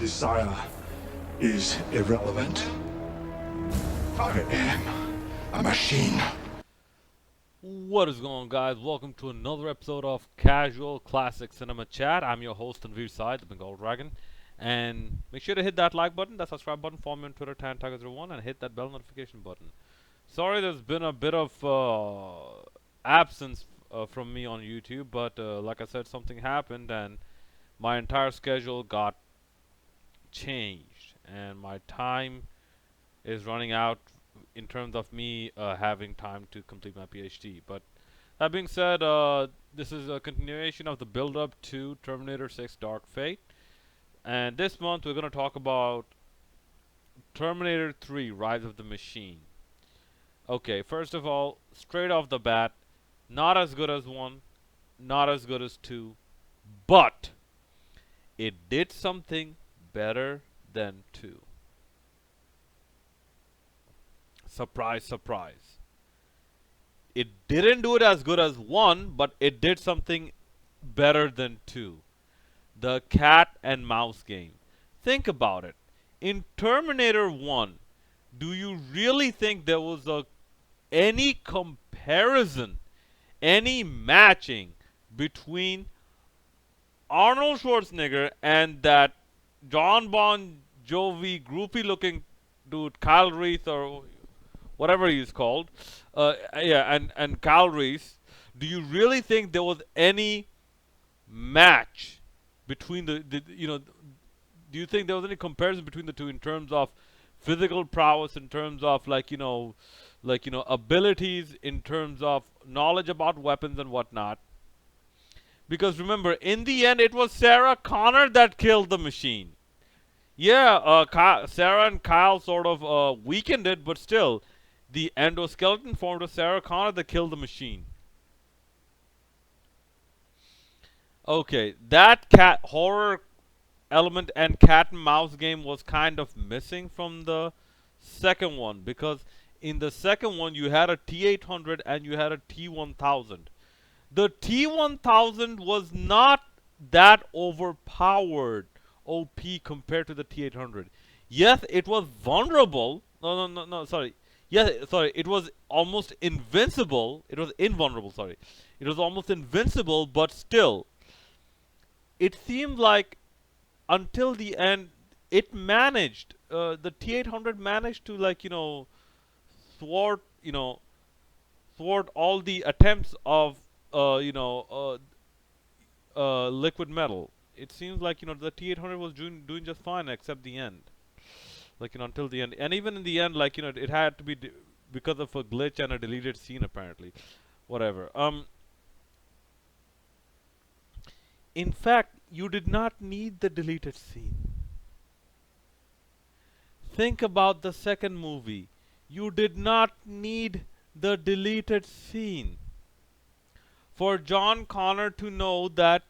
Desire is irrelevant. I am a machine. What is going on, guys? Welcome to another episode of Casual Classic Cinema Chat. I'm your host, Tanveer Said, the Bengal Dragon. And make sure to hit that like button, that subscribe button, follow me on Twitter, TanTiger01, and hit that bell notification button. Sorry there's been a bit of absence from me on YouTube, but like I said, something happened and my entire schedule got changed. And my time is running out in terms of me having time to complete my PhD. But that being said, this is a continuation of the build-up to Terminator 6 Dark Fate. And this month we're going to talk about Terminator 3 Rise of the Machine. Okay, first of all, straight off the bat, not as good as 1, not as good as 2, but it did something better than 2. Surprise, surprise. It didn't do it as good as 1, but it did something better than 2. The cat and mouse game. Think about it. In Terminator 1, do you really think there was any comparison, any matching between Arnold Schwarzenegger and that John Bon Jovi groupie looking dude, Kyle Reese or whatever he's called, and Kyle Reese? Do you really think there was any match between do you think there was any comparison between the two in terms of physical prowess, in terms of abilities, in terms of knowledge about weapons and whatnot? Because remember, in the end, it was Sarah Connor that killed the machine. Yeah, Sarah and Kyle sort of weakened it, but still, the endoskeleton formed of Sarah Connor that killed the machine. Okay, that cat horror element and cat and mouse game was kind of missing from the second one, because in the second one you had a T800 and you had a T1000. The T1000 was not that overpowered OP compared to the T800. Yes, it was vulnerable. No, sorry. Yes, sorry. It was almost invincible. It was invulnerable, sorry. It was almost invincible, but still, it seemed like until the end, it managed, the T800 managed to, thwart, thwart all the attempts of, liquid metal. It seems like, the T800 was doing just fine except the end. Until the end. And even in the end, it had to be because of a glitch and a deleted scene, apparently. Whatever. In fact, you did not need the deleted scene. Think about the second movie. You did not need the deleted scene for John Connor to know that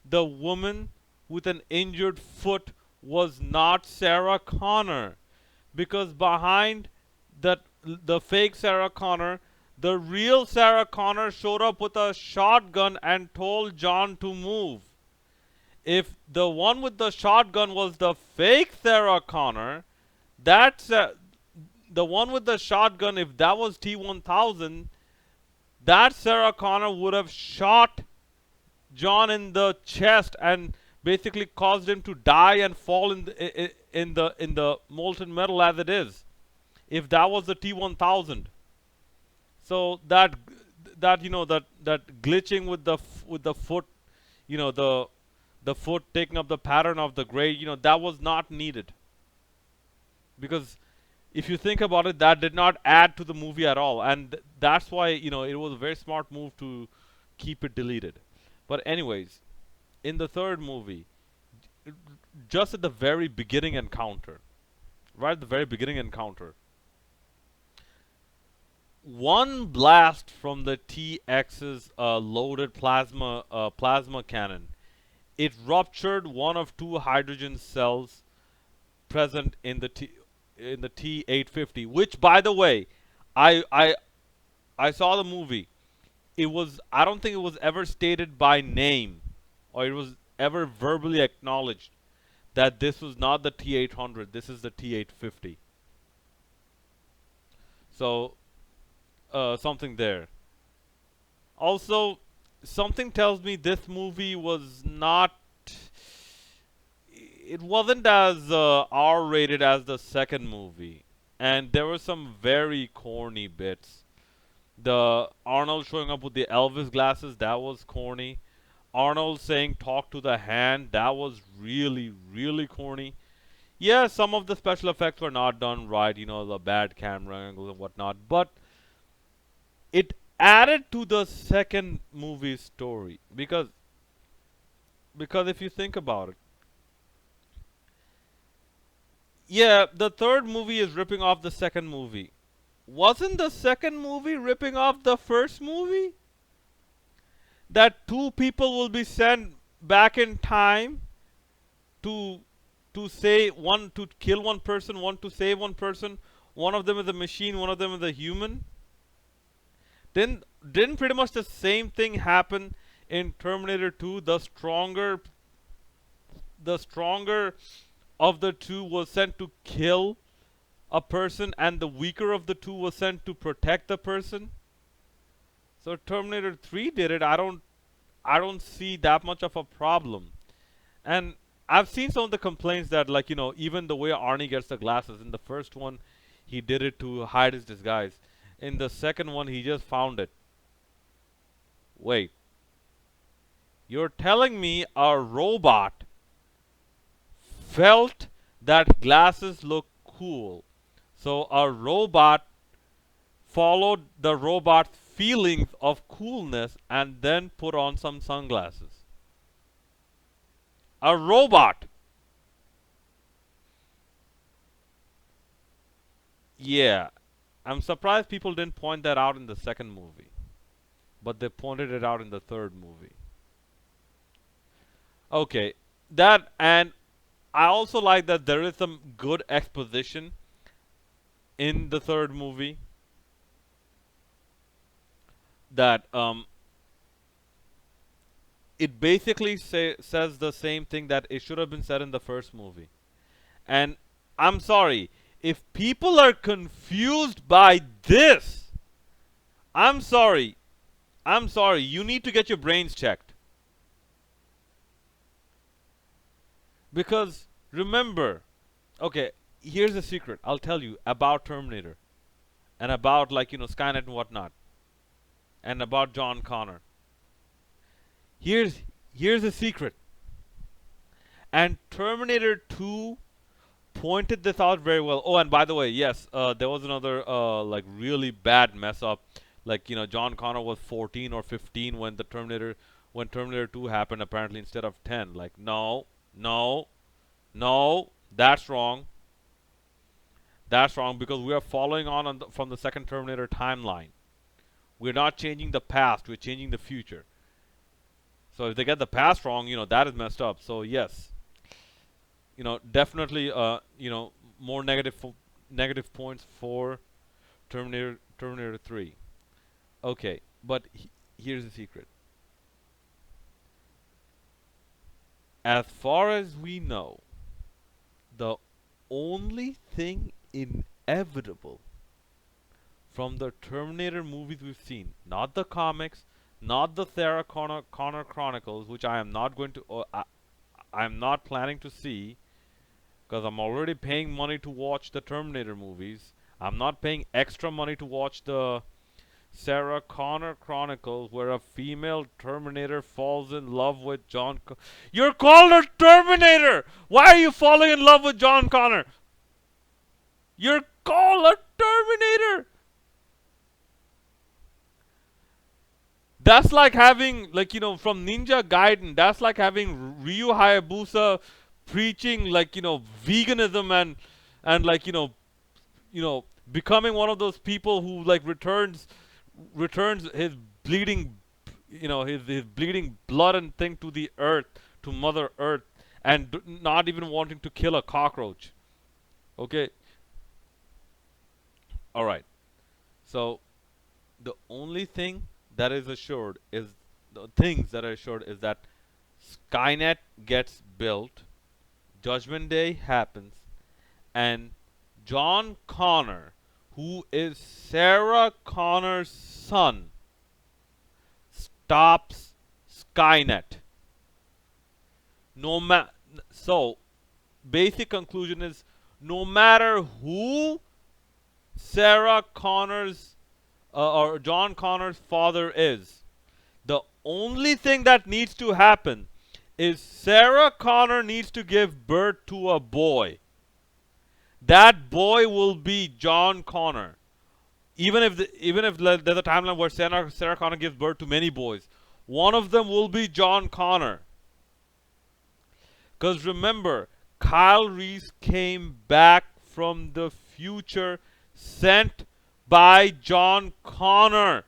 the woman with an injured foot was not Sarah Connor, because behind the fake Sarah Connor, the real Sarah Connor showed up with a shotgun and told John to move. If the one with the shotgun was the fake Sarah Connor, that's the one with the shotgun. If that was T1000, that Sarah Connor would have shot John in the chest and basically caused him to die and fall in the molten metal as it is. If that was the T1000, so that glitching with the foot, the foot taking up the pattern of the grade, that was not needed. Because if you think about it, that did not add to the movie at all, and that's why it was a very smart move to keep it deleted. But anyways, in the third movie, just at the very beginning encounter, right at the very beginning encounter, one blast from the TX's loaded plasma cannon, it ruptured one of two hydrogen cells present in the T850, which, by the way, I saw the movie. I don't think it was ever stated by name, or it was ever verbally acknowledged that this was not the T800, this is the T850. So something there. Also, something tells me this movie was not. It wasn't as R-rated as the second movie, and there were some very corny bits. The Arnold showing up with the Elvis glasses, that was corny. Arnold saying "talk to the hand," that was really, really corny. Yeah, some of the special effects were not done right, the bad camera angles and whatnot, but it added to the second movie story because if you think about it, yeah, the third movie is ripping off the second movie. Wasn't the second movie ripping off the first movie? That two people will be sent back in time to say one to kill one person, one to save one person. One of them is a machine, one of them is a human. Then didn't pretty much the same thing happen in Terminator 2? The stronger of the two was sent to kill a person, and the weaker of the two was sent to protect the person. So Terminator 3 did it. I don't see that much of a problem. And I've seen some of the complaints that, like, even the way Arnie gets the glasses in the first one, he did it to hide his disguise. In the second one, he just found it. Wait, you're telling me a robot felt that glasses look cool? So a robot followed the robot's feelings of coolness and then put on some sunglasses. A robot. Yeah. I'm surprised people didn't point that out in the second movie, but they pointed it out in the third movie. Okay. That, and I also like that there is some good exposition in the third movie that it basically says the same thing that it should have been said in the first movie. And I'm sorry, if people are confused by this, I'm sorry. I'm sorry. You need to get your brains checked. Because remember, okay, here's a secret. I'll tell you about Terminator and about, like, Skynet and whatnot, and about John Connor. Here's here's a secret. And Terminator 2 pointed this out very well. Oh, and by the way, yes, there was another like really bad mess up. Like, John Connor was 14 or 15 when Terminator 2 happened, apparently, instead of 10. Like, no, no, no, that's wrong. That's wrong, because we are following on from the second Terminator timeline. We're not changing the past, we're changing the future. So if they get the past wrong, that is messed up. So yes, definitely, more negative points for Terminator 3. Okay, but here's the secret. As far as we know, the only thing inevitable from the Terminator movies we've seen, not the comics, not the Sarah Connor Chronicles, which I am not going to, I'm not planning to see, because I'm already paying money to watch the Terminator movies. I'm not paying extra money to watch the Sarah Connor Chronicles, where a female Terminator falls in love with John. You're called a Terminator! Why are you falling in love with John Connor? You're called a Terminator! That's like having, like, from Ninja Gaiden, that's like having Ryu Hayabusa preaching, like, veganism and like, becoming one of those people who, like, returns his bleeding, his bleeding blood and thing to the earth, to Mother Earth, and not even wanting to kill a cockroach. Okay? Alright. So, the only thing that is assured is, the things that are assured is that Skynet gets built, Judgment Day happens, and John Connor, who is Sarah Connor's son, stops Skynet. No ma- so basic conclusion is no matter who Sarah Connor's or John Connor's father is, the only thing that needs to happen is Sarah Connor needs to give birth to a boy. That boy will be John Connor. Even if there's a timeline where Sarah Connor gives birth to many boys, one of them will be John Connor. Because remember, Kyle Reese came back from the future, sent by John Connor.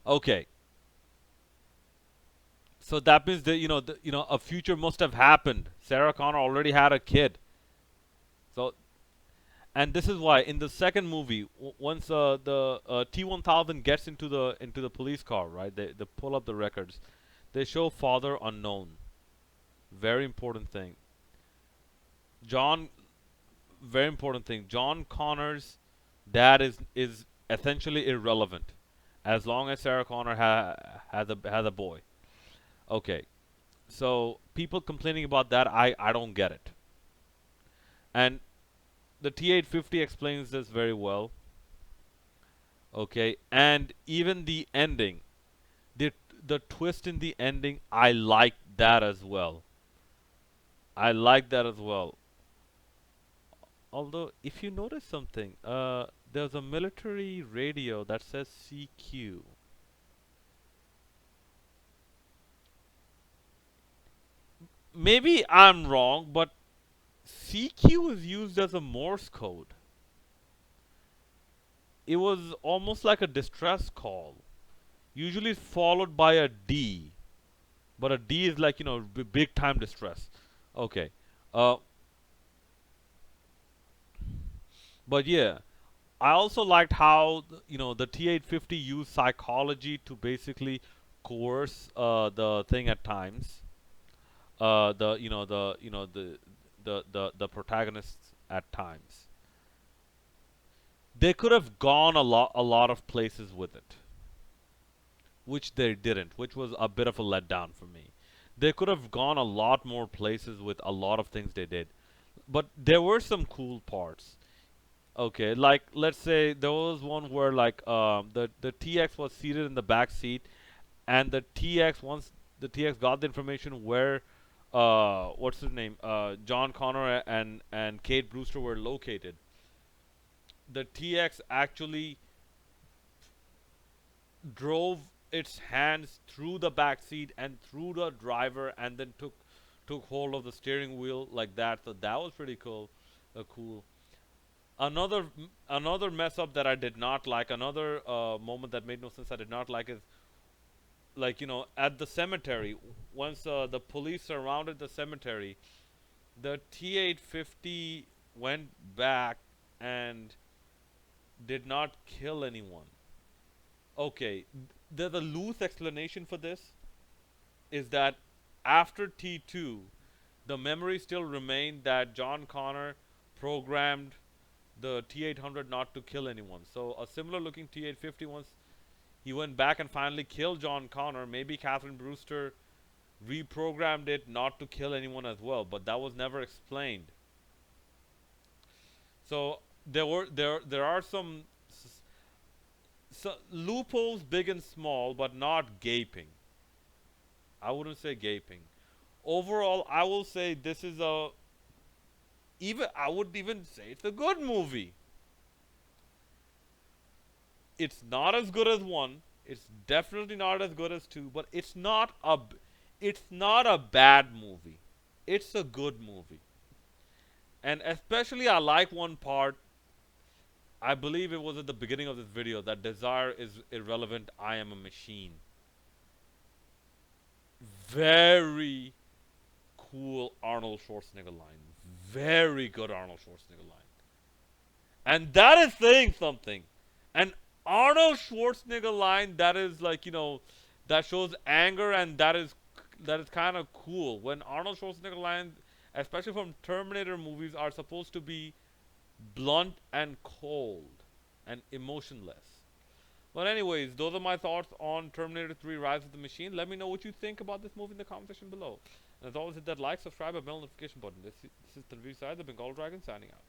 Okay, so that means that a future must have happened. Sarah Connor already had a kid. So, and this is why in the second movie, once the T-1000 gets into the police car, right? They pull up the records. They show father unknown. Very important thing. John, very important thing. John Connor's dad is essentially irrelevant, as long as Sarah Connor has a boy. Okay, so people complaining about that, I don't get it. And the T850 explains this very well. Okay, and even the ending, the the twist in the ending, I like that as well. I like that as well. Although, if you notice something, there's a military radio that says CQ. Maybe I'm wrong, but CQ is used as a Morse code. It was almost like a distress call, usually followed by a D. But a D is like, big time distress. Okay. Uh, but yeah, I also liked how the T850 used psychology to basically coerce the thing at times. The protagonists at times. They could have gone a lot of places with it, which they didn't, which was a bit of a letdown for me. They could have gone a lot more places with a lot of things they did, but there were some cool parts. Okay, like let's say there was one where like the TX was seated in the back seat, and the TX once the TX got the information where what's his name John Connor and Kate Brewster were located. The TX actually drove its hands through the back seat and through the driver, and then took hold of the steering wheel like that. So that was pretty cool. Cool. Another mess up that I did not like. Another moment that made no sense. I did not like is like at the cemetery. Once the police surrounded the cemetery, the T850 went back and did not kill anyone. Okay, the loose explanation for this is that after T2, the memory still remained that John Connor programmed the T800 not to kill anyone. So a similar looking T850, once he went back and finally killed John Connor, maybe Catherine Brewster reprogrammed it not to kill anyone as well, but that was never explained. So there are some loopholes, big and small, but not gaping. I wouldn't say gaping. Overall, I will say this is a even I would even say it's a good movie. It's not as good as one. It's definitely not as good as two, but it's not a bad movie. It's a good movie. And especially I like one part. I believe it was at the beginning of this video that desire is irrelevant. I am a machine. Very cool Arnold Schwarzenegger line. Very good Arnold Schwarzenegger line. And that is saying something. An Arnold Schwarzenegger line that is like, that shows anger, and that is kind of cool. When Arnold Schwarzenegger lines, especially from Terminator movies, are supposed to be blunt and cold and emotionless. But anyways, those are my thoughts on Terminator 3: Rise of the Machine. Let me know what you think about this movie in the comment section below. And as always, hit that like, subscribe, and bell notification button. This is Tanveer Syed, the Bengal Dragon, signing out.